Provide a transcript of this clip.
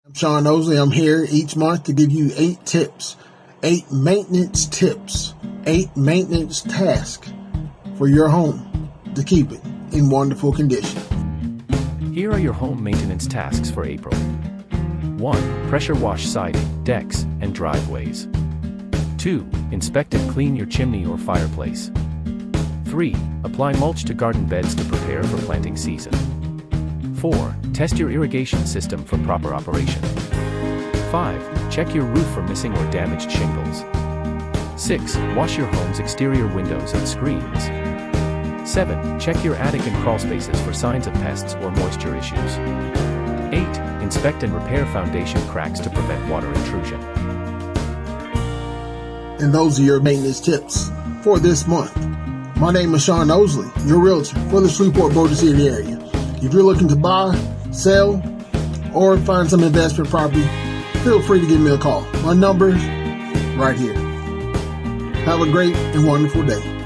I'm Shawn Ousley. I'm here each month to give you 8 tips, 8 maintenance tips, 8 maintenance tasks for your home to keep it in wonderful condition. Here are your home maintenance tasks for April. 1. Pressure wash siding, decks, and driveways. 2. Inspect and clean your chimney or fireplace. 3. Apply mulch to garden beds to prepare for planting season. 4. Test your irrigation system for proper operation. 5. Check your roof for missing or damaged shingles. 6. Wash your home's exterior windows and screens. 7. Check your attic and crawl spaces for signs of pests or moisture issues. 8. Inspect and repair foundation cracks to prevent water intrusion. And those are your maintenance tips for this month. My name is Shawn Ousley, your Realtor for the Shreveport, Bossier City area. If you're looking to buy, sell, or find some investment property, feel free to give me a call. My number's right here. Have a great and wonderful day.